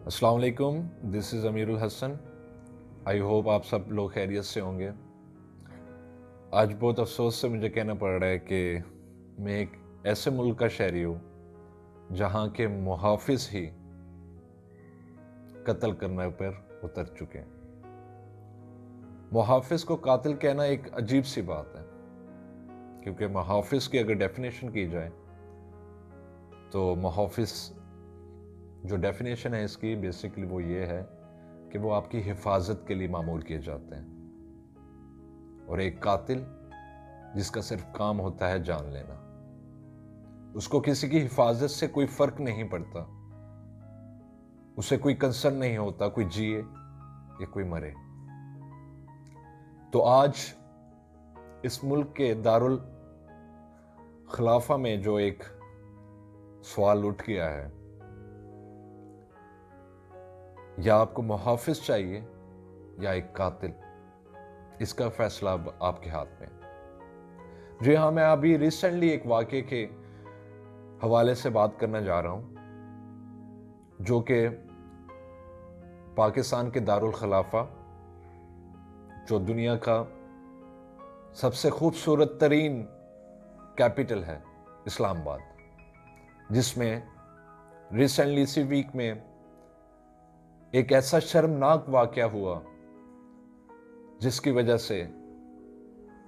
अस्सलाम वालेकुम, this is Amirul Hasan. I hope आप सब लोग खैरियत से होंगे। आज बहुत अफसोस से मुझे कहना पड़ रहा है कि मैं एक ऐसे मुल्क का शहरी हूँ जहाँ के मुहाफिज ही कत्ल करने पर उतर चुके हैं। मुहाफिज को कातिल कहना एक अजीब सी बात है, क्योंकि मुहाफिज की अगर डेफिनेशन की जाए तो मुहाफिज जो डेफिनेशन है इसकी बेसिकली वो ये है कि वो आपकी हिफाजत के लिए मामूल किए जाते हैं, और एक कातिल जिसका सिर्फ काम होता है जान लेना। उसको किसी की हिफाजत से कोई फर्क नहीं पड़ता, उसे कोई कंसर्न नहीं होता कोई जिए या कोई मरे। तो आज इस मुल्क के दारुल खिलाफा में जो एक सवाल उठ गया है, या आपको मुहाफिज चाहिए या एक कातिल, इसका फैसला अब आपके हाथ में। जी हाँ, मैं अभी रिसेंटली एक वाक़े के हवाले से बात करना जा रहा हूं, जो कि पाकिस्तान के दारुल खिलाफा, जो दुनिया का सबसे खूबसूरत तरीन कैपिटल है, इस्लामाबाद, जिसमें रिसेंटली इसी वीक में एक ऐसा शर्मनाक वाक़या हुआ जिसकी वजह से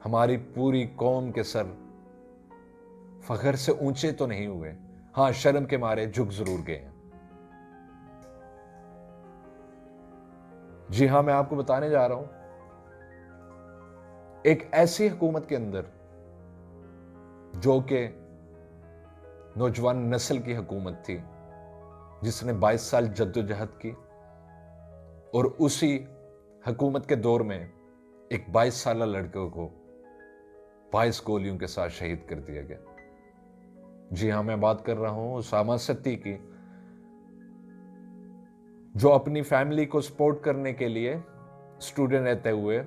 हमारी पूरी कौम के सर फखर से ऊंचे तो नहीं हुए, हां शर्म के मारे झुक जरूर गए हैं। जी हां, मैं आपको बताने जा रहा हूं एक ऐसी हुकूमत के अंदर जो कि नौजवान नस्ल की हुकूमत थी, जिसने 22 साल जद्दोजहद की, और उसी हुकूमत के दौर में एक 22 साल लड़के को 22 गोलियों के साथ शहीद कर दिया गया। जी हां, मैं बात कर रहा हूं उसामा सत्ती की, जो अपनी फैमिली को सपोर्ट करने के लिए, स्टूडेंट रहते हुए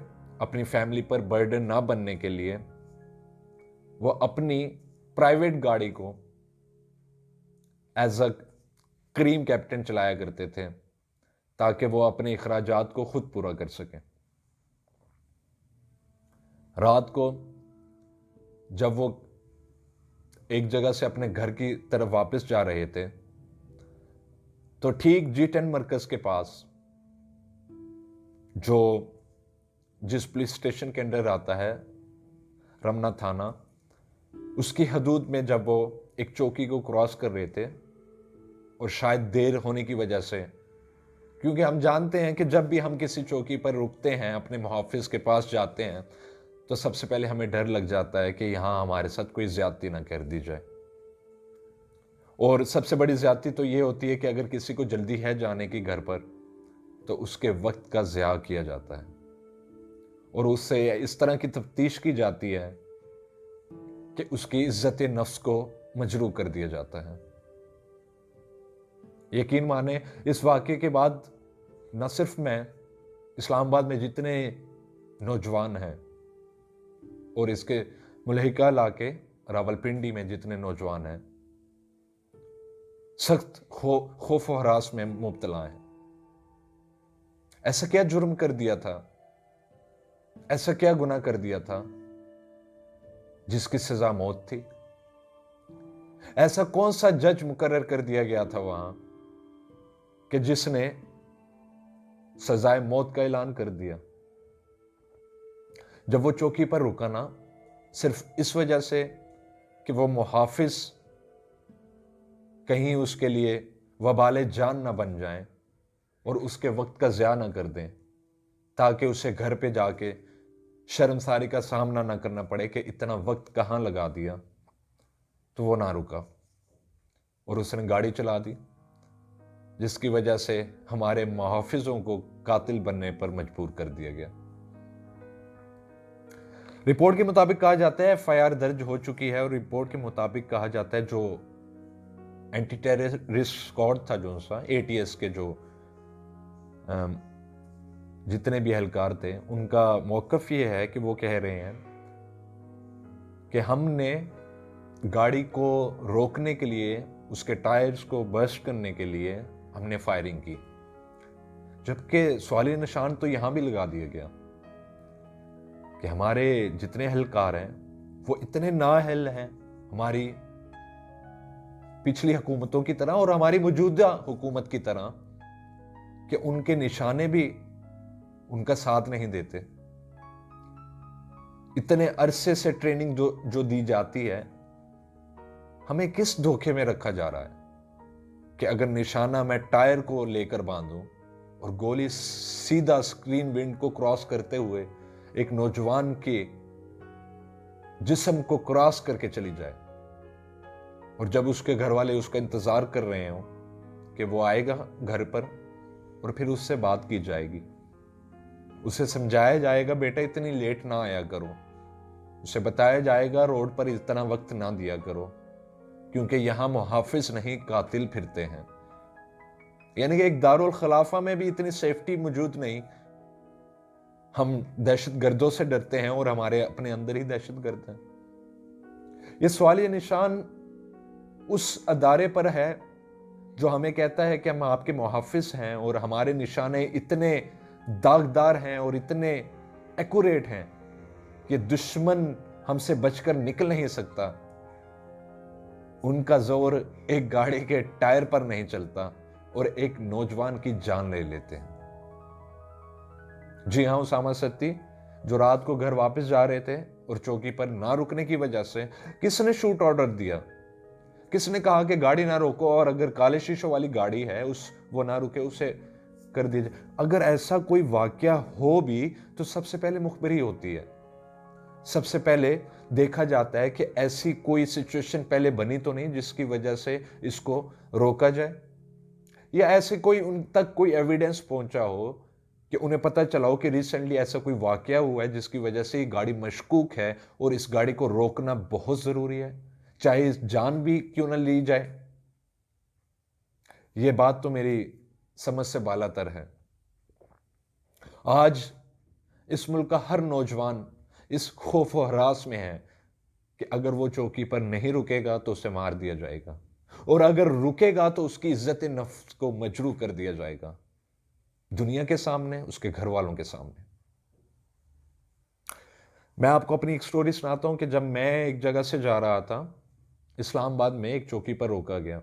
अपनी फैमिली पर बर्डन ना बनने के लिए, वो अपनी प्राइवेट गाड़ी को एज अ क्रीम कैप्टन चलाया करते थे ताकि वो अपने अखराजात को खुद पूरा कर सकें। रात को जब वो एक जगह से अपने घर की तरफ वापस जा रहे थे, तो ठीक G10 मरकज के पास, जो जिस पुलिस स्टेशन के अंडर आता है, रमना थाना, उसकी हदूद में जब वो एक चौकी को क्रॉस कर रहे थे, और शायद देर होने की वजह से, क्योंकि हम जानते हैं कि जब भी हम किसी चौकी पर रुकते हैं, अपने मुहाफिज के पास जाते हैं, तो सबसे पहले हमें डर लग जाता है कि यहां हमारे साथ कोई ज्यादती ना कर दी जाए। और सबसे बड़ी ज्यादती तो ये होती है कि अगर किसी को जल्दी है जाने की घर पर, तो उसके वक्त का ज़िया किया जाता है, और उससे इस तरह की तफ्तीश की जाती है कि उसकी इज्जत नफ्स को मजरू कर दिया जाता है। यकीन माने, इस वाक़े के बाद न सिर्फ मैं, इस्लामाबाद में जितने नौजवान हैं और इसके मुल्हिका इलाके रावलपिंडी में जितने नौजवान हैं, सख्त खौफ और हरास में मुब्तला हैं। ऐसा क्या जुर्म कर दिया था, ऐसा क्या गुनाह कर दिया था जिसकी सजा मौत थी? ऐसा कौन सा जज मुकर्रर कर दिया गया था वहां कि जिसने सजाए मौत का ऐलान कर दिया? जब वो चौकी पर रुका ना, सिर्फ इस वजह से कि वो मुहाफिज कहीं उसके लिए वबाले जान ना बन जाएं और उसके वक्त का ज़िया ना कर दें, ताकि उसे घर पे जाके शर्मसारी का सामना ना करना पड़े कि इतना वक्त कहां लगा दिया, तो वो ना रुका और उसने गाड़ी चला दी, जिसकी वजह से हमारे मुहाफिजों को कातिल बनने पर मजबूर कर दिया गया। रिपोर्ट के मुताबिक कहा जाता है FIR दर्ज हो चुकी है, और रिपोर्ट के मुताबिक कहा जाता है जो एंटी टेररिस्ट स्क्वाड था, जो सा ATS के जो जितने भी एहलकार थे, उनका मौकफ ये है कि वो कह रहे हैं कि हमने गाड़ी को रोकने के लिए, उसके टायर्स को बर्स्ट करने के लिए हमने फायरिंग की, जबकि सवालिया निशान तो यहां भी लगा दिया गया कि हमारे जितने अहलकार हैं वो इतने नाअहल हैं हमारी पिछली हुकूमतों की तरह और हमारी मौजूदा हुकूमत की तरह कि उनके निशाने भी उनका साथ नहीं देते। इतने अरसे से ट्रेनिंग जो दी जाती है, हमें किस धोखे में रखा जा रहा है कि अगर निशाना मैं टायर को लेकर बांधूं और गोली सीधा स्क्रीन विंड को क्रॉस करते हुए एक नौजवान के जिस्म को क्रॉस करके चली जाए, और जब उसके घर वाले उसका इंतजार कर रहे हो कि वो आएगा घर पर और फिर उससे बात की जाएगी, उसे समझाया जाएगा बेटा इतनी लेट ना आया करो, उसे बताया जाएगा रोड पर इतना वक्त ना दिया करो क्योंकि यहां मुहाफिज नहीं कातिल फिरते हैं। यानी कि एक दारुल खिलाफा में भी इतनी सेफ्टी मौजूद नहीं। हम दहशत गर्दों से डरते हैं और हमारे अपने अंदर ही दहशत गर्द हैं। ये सवालिया निशान उस अदारे पर है जो हमें कहता है कि हम आपके मुहाफिज हैं और हमारे निशाने इतने दागदार हैं और इतने एक्यूरेट हैं कि दुश्मन हमसे बचकर निकल नहीं सकता। उनका जोर एक गाड़ी के टायर पर नहीं चलता और एक नौजवान की जान ले लेते हैं। जी हां, उसामा सत्ती जो रात को घर वापस जा रहे थे और चौकी पर ना रुकने की वजह से किसने शूट ऑर्डर दिया, किसने कहा कि गाड़ी ना रोको और अगर काले शीशों वाली गाड़ी है वो ना रुके, उसे कर दीजिए। अगर ऐसा कोई वाकया हो भी तो सबसे पहले मुखबरी होती है, सबसे पहले देखा जाता है कि ऐसी कोई सिचुएशन पहले बनी तो नहीं जिसकी वजह से इसको रोका जाए, या ऐसे कोई उन तक कोई एविडेंस पहुंचा हो कि उन्हें पता चला हो कि रिसेंटली ऐसा कोई वाकया हुआ है जिसकी वजह से ये गाड़ी मशकूक है और इस गाड़ी को रोकना बहुत जरूरी है, चाहे जान भी क्यों ना ली जाए। यह बात तो मेरी समझ से बालातर है। आज इस मुल्क का हर नौजवान इस खौफ और हरास में है कि अगर वो चौकी पर नहीं रुकेगा तो उसे मार दिया जाएगा, और अगर रुकेगा तो उसकी इज्जत नफ्स को मजरूह कर दिया जाएगा, दुनिया के सामने, उसके घर वालों के सामने। मैं आपको अपनी एक स्टोरी सुनाता हूं कि जब मैं एक जगह से जा रहा था, इस्लामाबाद में एक चौकी पर रोका गया।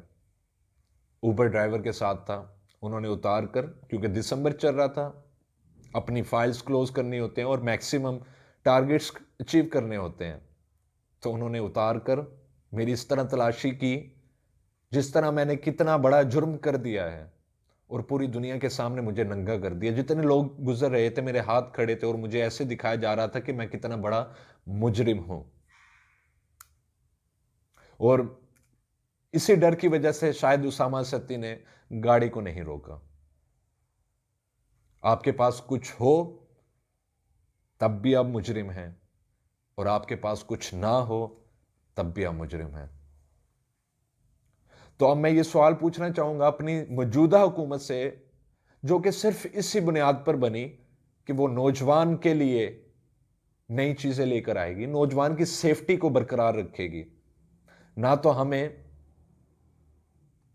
उबर ड्राइवर के साथ था, उन्होंने उतार कर, क्योंकि दिसंबर चल रहा था, अपनी फाइल्स क्लोज करनी होते हैं और मैक्सिमम टारगेट्स अचीव करने होते हैं, तो उन्होंने उतार कर मेरी इस तरह तलाशी की जिस तरह मैंने कितना बड़ा जुर्म कर दिया है, और पूरी दुनिया के सामने मुझे नंगा कर दिया। जितने लोग गुजर रहे थे मेरे हाथ खड़े थे और मुझे ऐसे दिखाया जा रहा था कि मैं कितना बड़ा मुजरिम हूं। और इसी डर की वजह से शायद उसामा सत्ती ने गाड़ी को नहीं रोका। आपके पास कुछ हो तब भी आप मुजरिम हैं, और आपके पास कुछ ना हो तब भी आप मुजरिम हैं। तो अब मैं ये सवाल पूछना चाहूंगा अपनी मौजूदा हुकूमत से, जो कि सिर्फ इसी बुनियाद पर बनी कि वो नौजवान के लिए नई चीजें लेकर आएगी, नौजवान की सेफ्टी को बरकरार रखेगी। ना तो हमें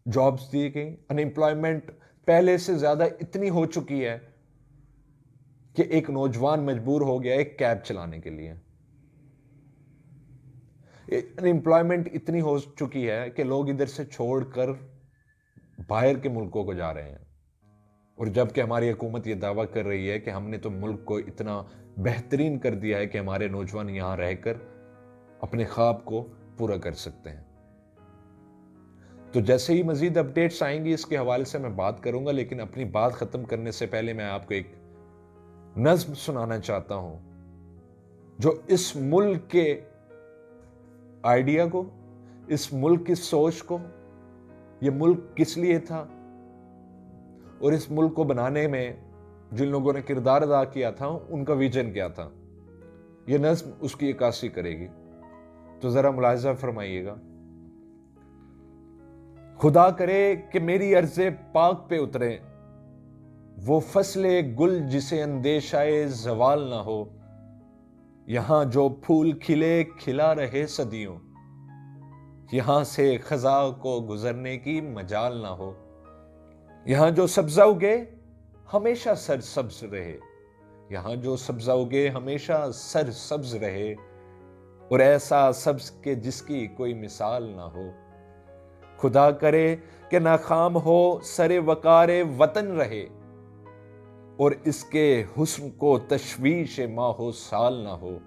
जॉब्स दी गई, अनएम्प्लॉयमेंट पहले से ज्यादा इतनी हो चुकी है कि एक नौजवान मजबूर हो गया एक कैब चलाने के लिए। अनएम्प्लॉयमेंट इतनी हो चुकी है कि लोग इधर से छोड़कर बाहर के मुल्कों को जा रहे हैं, और जबकि हमारी हुकूमत यह दावा कर रही है कि हमने तो मुल्क को इतना बेहतरीन कर दिया है कि हमारे नौजवान यहां रहकर अपने ख्वाब को पूरा कर सकते हैं। तो जैसे ही मजीद अपडेट्स आएंगी इसके हवाले से मैं बात करूंगा, लेकिन अपनी बात खत्म करने से पहले मैं आपको एक नज्म सुनाना चाहता हूं जो इस मुल्क के आइडिया को, इस मुल्क की सोच को, यह मुल्क किस लिए था और इस मुल्क को बनाने में जिन लोगों ने किरदार अदा किया था उनका विजन क्या था, यह नज्म उसकी अक्कासी करेगी। तो जरा मुलाहिजा फरमाइएगा। खुदा करे कि मेरी अर्ज़े पाक पे उतरे वो फसले गुल जिसे अंदेशाए ज़वाल ना हो, यहां जो फूल खिले खिला रहे सदियों, यहां से खजा को गुजरने की मजाल ना हो, यहां जो सब्जा उगे हमेशा सरसब्ज रहे। यहाँ जो सब्जा उगे हमेशा सरसब्ज रहे, और ऐसा सब्ज के जिसकी कोई मिसाल ना हो। खुदा करे कि नाकाम हो सरे वकारे वतन रहे, और इसके हुस्न को तशवीश माहो साल ना हो।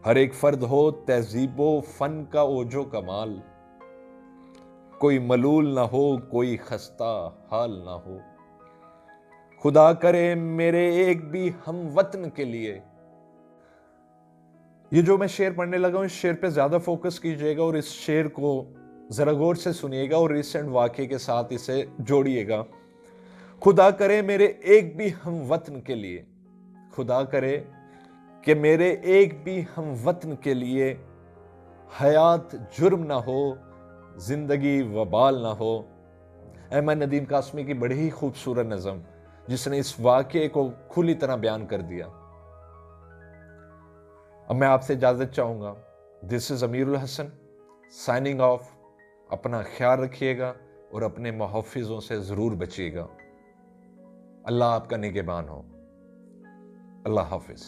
हर एक फर्द हो तहजीबो फन का ओजो कमाल, कोई मलूल ना हो कोई खस्ता हाल ना हो। खुदा करे मेरे एक भी हम वतन के लिए। ये जो मैं शेर पढ़ने लगा हूं, इस शेर पे ज्यादा फोकस कीजिएगा और इस शेर को जरा गौर से सुनिएगा और रिसेंट वाकये के साथ इसे जोड़िएगा। खुदा करे मेरे एक भी हम वतन के लिए, खुदा करे कि मेरे एक भी हम वतन के लिए हयात जुर्म ना हो, जिंदगी वबाल ना हो। अहमद नदीम कासमी की बड़ी ही खूबसूरत नज़म, जिसने इस वाक़ये को खुली तरह बयान कर दिया। अब मैं आपसे इजाज़त चाहूँगा। This is Amirul Hasan signing off. अपना ख्याल रखिएगा और अपने मुहफ़्फ़िज़ों से ज़रूर बचिएगा। अल्लाह आपका निगहबान हो। अल्लाह हाफ़िज़।